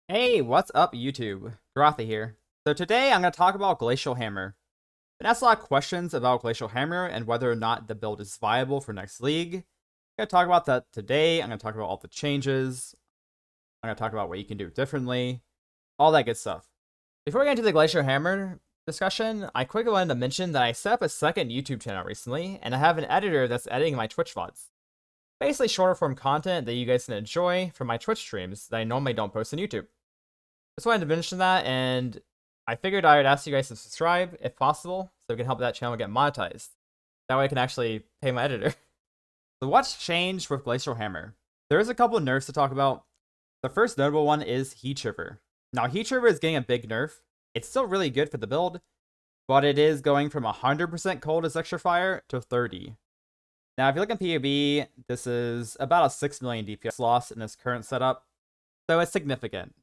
Hey, what's up, YouTube? Goratha here. So today I'm going to talk about Glacial Hammer. Been asked a lot of questions about Glacial Hammer and whether or not the build is viable for next league. I'm going to talk about that today. I'm going to talk about all the changes. I'm going to talk about what you can do differently. All that good stuff. Before we get into the Glacial Hammer discussion, I quickly wanted to mention that I set up a second YouTube channel recently, and I have an editor that's editing my Twitch VODs. Basically shorter form content that you guys can enjoy from my Twitch streams that I normally don't post on YouTube. Just wanted to mention that, and I figured I would ask you guys to subscribe if possible, so we can help that channel get monetized. That way I can actually pay my editor. So what's changed with Glacial Hammer? There is a couple of nerfs to talk about. The first notable one is Heat Shiver. Now Heat Shiver is getting a big nerf. It's still really good for the build, but it is going from 100% cold as extra fire to 30. Now if you look at PUB, this is about a 6 million DPS loss in this current setup, so it's significant.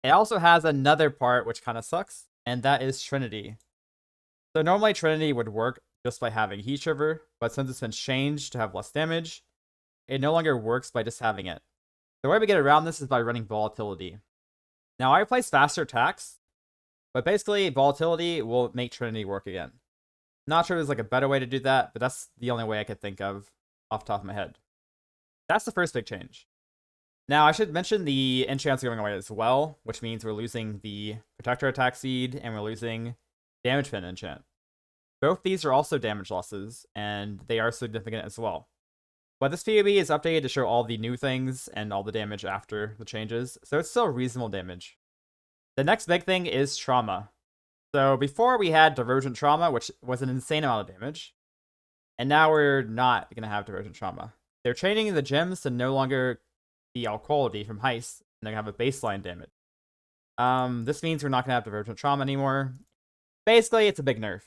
It also has another part which kind of sucks, and that is Trinity. So normally Trinity would work just by having Heat Shiver, but since it's been changed to have less damage, it no longer works by just having it. The way we get around this is by running Volatility. Now I replace faster attacks, but basically Volatility will make Trinity work again. Not sure there's like a better way to do that, but that's the only way I could think of off the top of my head. That's the first big change. Now, I should mention the enchant's going away as well, which means we're losing the Protector attack seed, and we're losing Damage Pin enchant. Both these are also damage losses, and they are significant as well. But this PUB is updated to show all the new things and all the damage after the changes, so it's still reasonable damage. The next big thing is Trauma. So before we had Divergent Trauma, which was an insane amount of damage, and now we're not going to have Divergent Trauma. They're changing the gems to no longer the all quality from Heist, and they're gonna have a baseline damage. This means we're not gonna have Divergent Trauma anymore. Basically, it's a big nerf.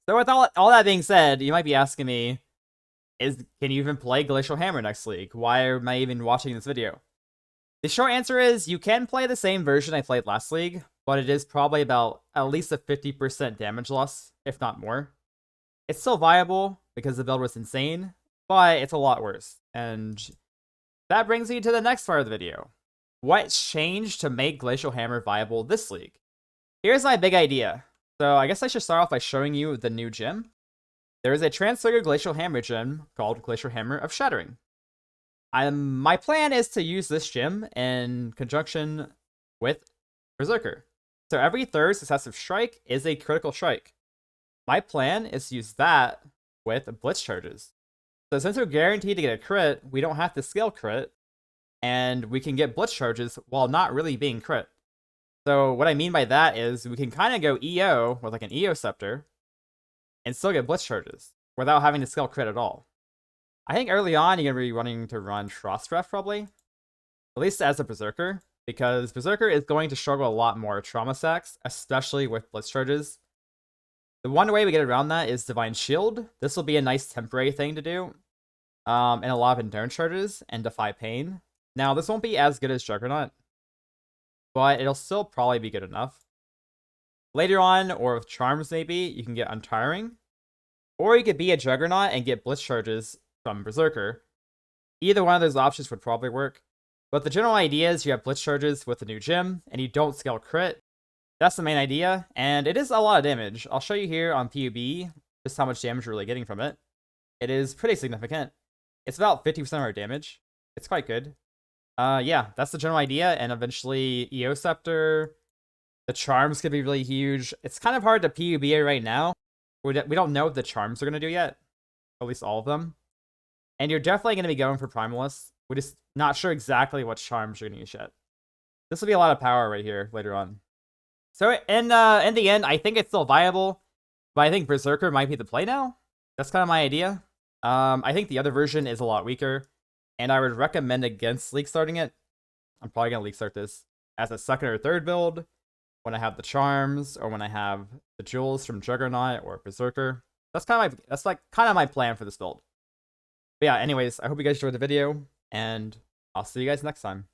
So with all that being said, you might be asking me, can you even play Glacial Hammer next league? Why am I even watching this video? The short answer is, you can play the same version I played last league, but it is probably about at least a 50% damage loss, if not more. It's still viable, because the build was insane, but it's a lot worse, and that brings me to the next part of the video. What's changed to make Glacial Hammer viable this league? Here's my big idea. So I guess I should start off by showing you the new gem. There is a Transfigured Glacial Hammer gem called Glacial Hammer of Shattering. My plan is to use this gem in conjunction with Berserker. So every third successive strike is a critical strike. My plan is to use that with Blitz charges. So since we're guaranteed to get a crit, we don't have to scale crit, and we can get Blitz charges while not really being crit. So what I mean by that is we can kind of go EO with like an EO Scepter and still get Blitz charges without having to scale crit at all. I think early on you're going to be wanting to run Frostdraft probably, at least as a Berserker, because Berserker is going to struggle a lot more trauma stacks, especially with Blitz charges. The one way we get around that is Divine Shield. This will be a nice temporary thing to do, and a lot of endurance charges and Defy Pain. Now, this won't be as good as Juggernaut, but it'll still probably be good enough. Later on, or with Charms maybe, you can get Untiring, or you could be a Juggernaut and get Blitz charges from Berserker. Either one of those options would probably work, but the general idea is you have Blitz charges with the new gem, and you don't scale crit. That's the main idea, and it is a lot of damage. I'll show you here on PUB just how much damage we're really getting from it. It is pretty significant. It's about 50% of our damage. It's quite good. Yeah, that's the general idea, and eventually EO Scepter. The Charms could be really huge. It's kind of hard to PUB it right now. We don't know what the Charms are going to do yet. At least all of them. And you're definitely going to be going for Primalists. We're just not sure exactly what Charms you're going to use yet. This will be a lot of power right here later on. So in the end, I think it's still viable, but I think Berserker might be the play now. That's kind of my idea. I think the other version is a lot weaker, and I would recommend against league starting it. I'm probably gonna league start this as a second or third build when I have the Charms or when I have the Jewels from Juggernaut or Berserker. That's kind of my plan for this build. But yeah, anyways, I hope you guys enjoyed the video, and I'll see you guys next time.